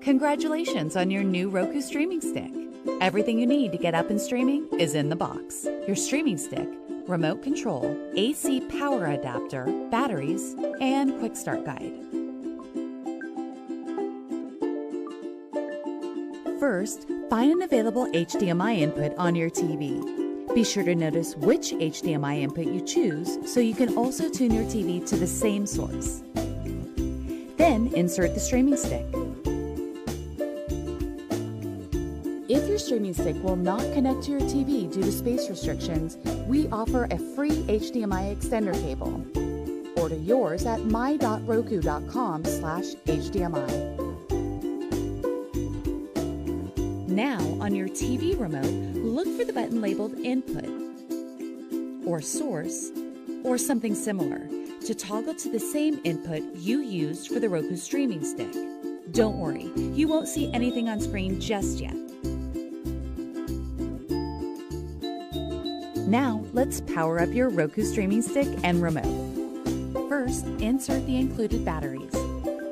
Congratulations on your new Roku streaming stick. Everything you need to get up and streaming is in the box. Your streaming stick, remote control, AC power adapter, batteries, and quick start guide. First, find an available HDMI input on your TV. Be sure to notice which HDMI input you choose so you can also tune your TV to the same source. Then insert the streaming stick. If your streaming stick will not connect to your TV due to space restrictions, we offer a free HDMI extender cable. Order yours at my.roku.com/HDMI. Now, on your TV remote, look for the button labeled Input, or Source, or something similar, to toggle to the same input you used for the Roku streaming stick. Don't worry, you won't see anything on screen just yet. Now, let's power up your Roku streaming stick and remote. First, insert the included batteries.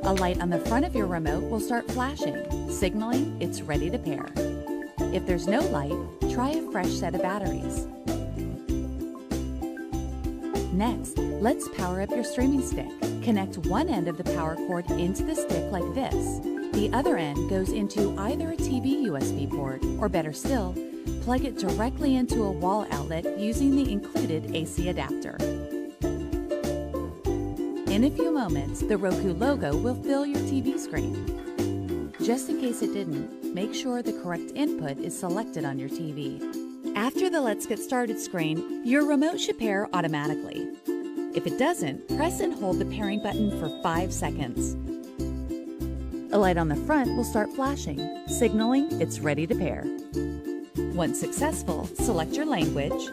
A light on the front of your remote will start flashing, signaling it's ready to pair. If there's no light, try a fresh set of batteries. Next, let's power up your streaming stick. Connect one end of the power cord into the stick like this. The other end goes into either a TV USB port, or better still, plug it directly into a wall outlet using the included AC adapter. In a few moments, the Roku logo will fill your TV screen. Just in case it didn't, make sure the correct input is selected on your TV. After the Let's Get Started screen, your remote should pair automatically. If it doesn't, press and hold the pairing button for 5 seconds. A light on the front will start flashing, signaling it's ready to pair. Once successful, select your language,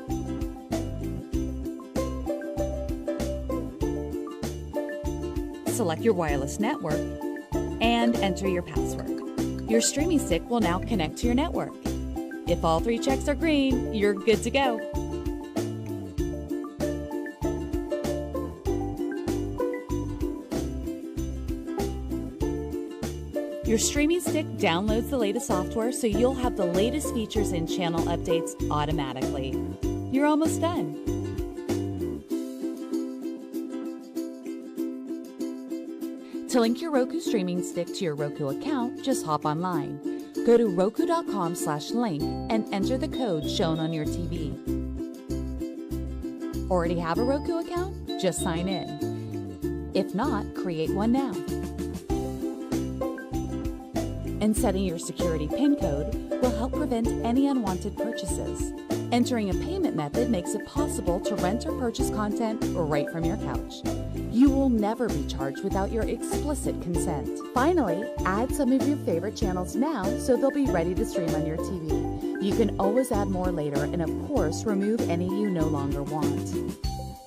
select your wireless network, and enter your password. Your streaming stick will now connect to your network. If all 3 checks are green, you're good to go. Your streaming stick downloads the latest software so you'll have the latest features and channel updates automatically. You're almost done. To link your Roku streaming stick to your Roku account, just hop online. Go to roku.com/link and enter the code shown on your TV. Already have a Roku account? Just sign in. If not, create one now. And setting your security PIN code will help prevent any unwanted purchases. Entering a payment method makes it possible to rent or purchase content right from your couch. You will never be charged without your explicit consent. Finally, add some of your favorite channels now so they'll be ready to stream on your TV. You can always add more later and, of course, remove any you no longer want.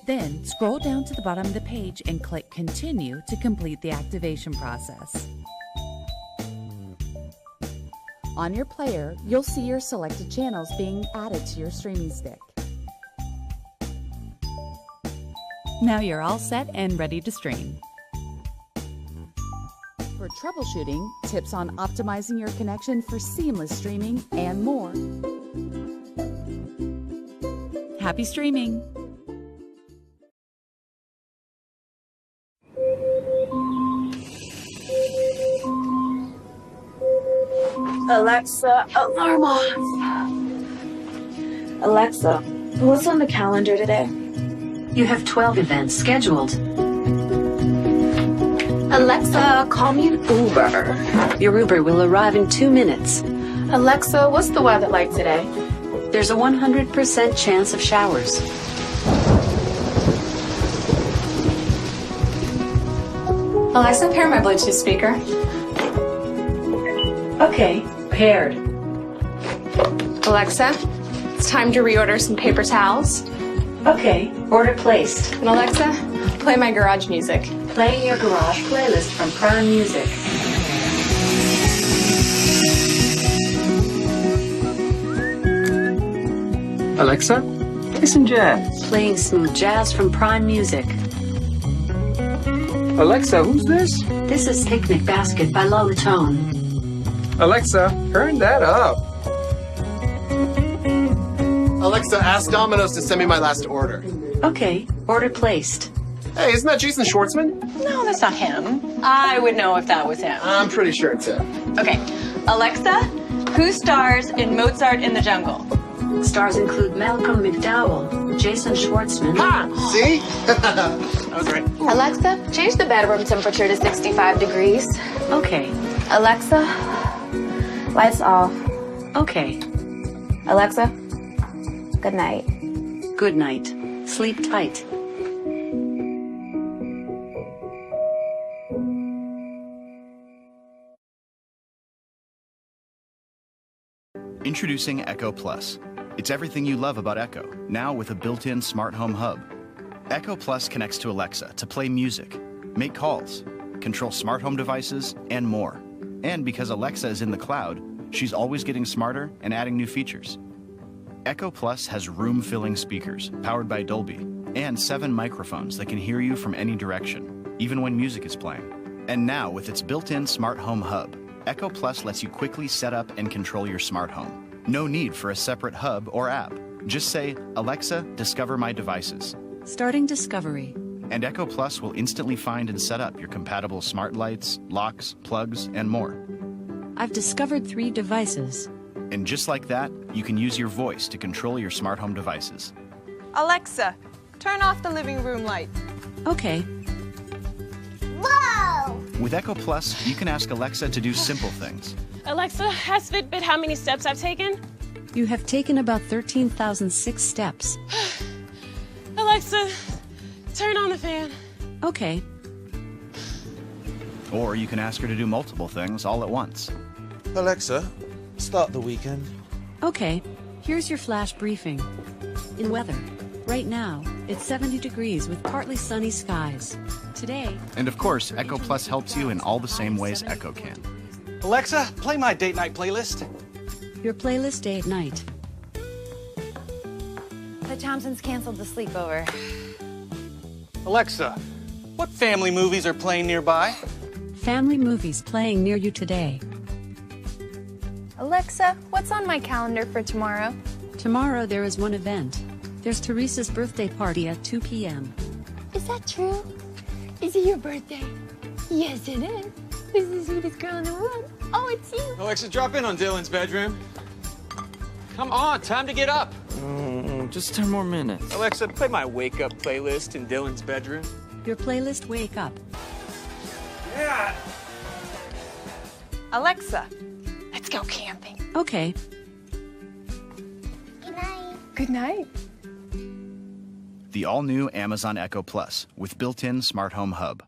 Then, scroll down to the bottom of the page and click Continue to complete the activation process. On your player, you'll see your selected channels being added to your streaming stick. Now you're all set and ready to stream. For troubleshooting, tips on optimizing your connection for seamless streaming, and more. Happy streaming! Alexa, alarm off. Alexa, what's on the calendar today? You have 12 events scheduled. Alexa, call me an Uber. Your Uber will arrive in 2 minutes. Alexa, what's the weather like today? There's a 100% chance of showers. Alexa, pair my Bluetooth speaker. Okay, paired. Alexa, it's time to reorder some paper towels. Okay, order placed. And Alexa, play my garage music. Playing your garage playlist from Prime Music. Alexa, play some jazz. Playing smooth jazz from Prime Music. Alexa, who's this? This is Picnic Basket by Low Tone. Alexa, turn that up. Alexa, ask Domino's to send me my last order. Okay, order placed. Hey, isn't that Jason Schwartzman? No, that's not him. I would know if that was him. I'm pretty sure it's him. Okay, Alexa, who stars in Mozart in the Jungle? Stars include Malcolm McDowell, Jason Schwartzman. Ha! See? I was right. Alexa, change the bedroom temperature to 65 degrees. Okay, Alexa, lights off. okay. Alexa, good night. Good night. Sleep tight. Introducing Echo Plus. It's everything you love about Echo, now with a built-in smart home hub. Echo Plus connects to Alexa to play music, make calls, control smart home devices, and more. And because Alexa is in the cloud, she's always getting smarter and adding new features. Echo Plus has room-filling speakers powered by Dolby and 7 microphones that can hear you from any direction, even when music is playing. And now, with its built-in smart home hub, Echo Plus lets you quickly set up and control your smart home. No need for a separate hub or app. Just say, Alexa, discover my devices. Starting discovery. And Echo Plus will instantly find and set up your compatible smart lights, locks, plugs, and more. I've discovered 3 devices. And just like that, you can use your voice to control your smart home devices. Alexa, turn off the living room light. Okay, With Echo Plus, you can ask Alexa to do simple things. Alexa, has Fitbit how many steps I've taken? you have taken about 13,006 steps. Alexa, turn on the fan. Okay, Or you can ask her to do multiple things all at once. Alexa, start the weekend. okay. Here's your flash briefing. In weather, right now, it's 70 degrees with partly sunny skies. Today, And of course, Echo Plus helps you in all the same ways Echo can. Alexa, play my date night playlist. your playlist date night. The Thompsons canceled the sleepover. Alexa, what family movies are playing nearby? Family movies playing near you today. Alexa, what's on my calendar for tomorrow? Tomorrow there is one event. There's Teresa's birthday party at 2 p.m. Is that true? Is it your birthday? Yes, it is. This is the sweetest girl in the world. Oh, it's you. Alexa, drop in on Dylan's bedroom. Come on, time to get up. Just 10 more minutes. Alexa, play my wake up playlist in Dylan's bedroom. Your playlist Wake Up. Yeah. Alexa, let's go camping. Okay, Good night. The all-new Amazon Echo Plus with built-in smart home hub.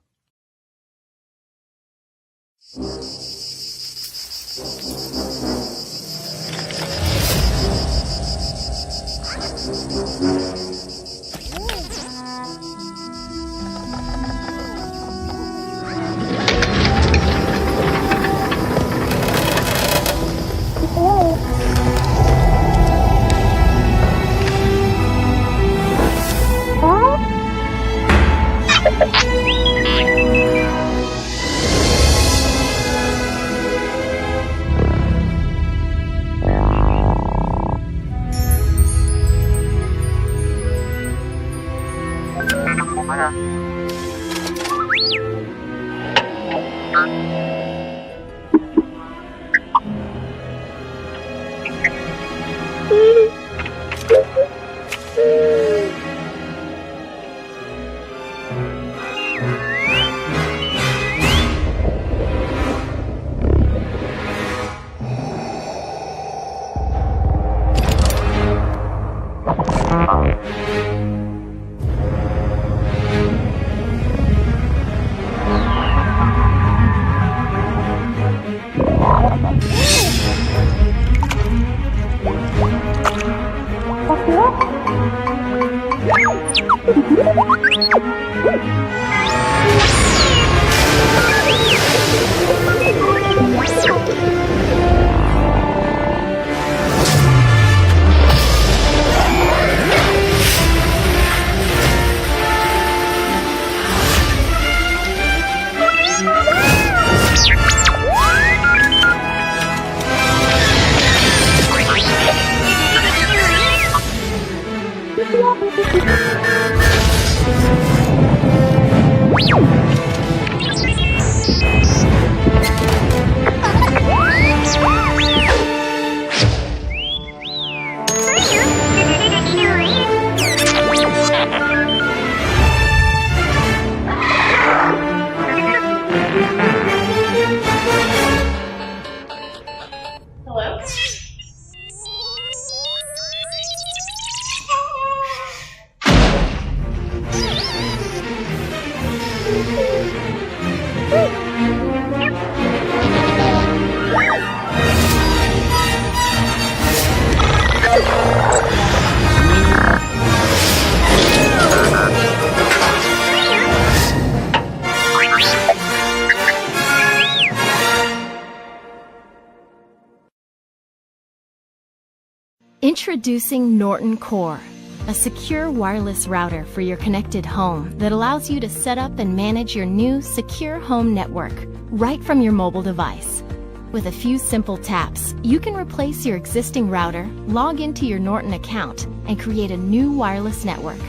Introducing Norton Core, a secure wireless router for your connected home that allows you to set up and manage your new secure home network right from your mobile device. With a few simple taps, you can replace your existing router, log into your Norton account, and create a new wireless network.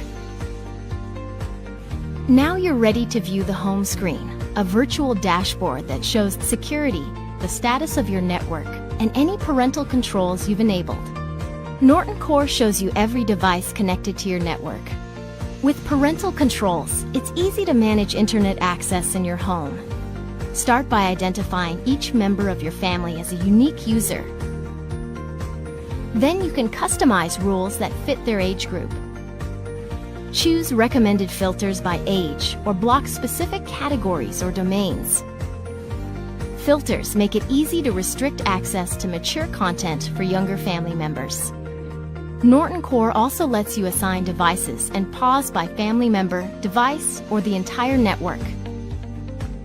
Now you're ready to view the home screen, a virtual dashboard that shows security, the status of your network, and any parental controls you've enabled. Norton Core shows you every device connected to your network. With parental controls, it's easy to manage internet access in your home. Start by identifying each member of your family as a unique user. Then you can customize rules that fit their age group. Choose recommended filters by age or block specific categories or domains. Filters make it easy to restrict access to mature content for younger family members. Norton Core also lets you assign devices and pause by family member, device, or the entire network.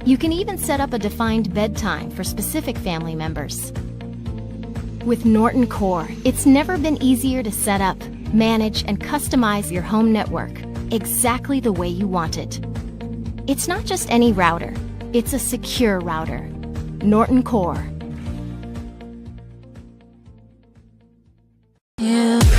You can even set up a defined bedtime for specific family members. With Norton Core, it's never been easier to set up, manage, and customize your home network exactly the way you want it. It's not just any router, it's a secure router. Norton Core. Yeah.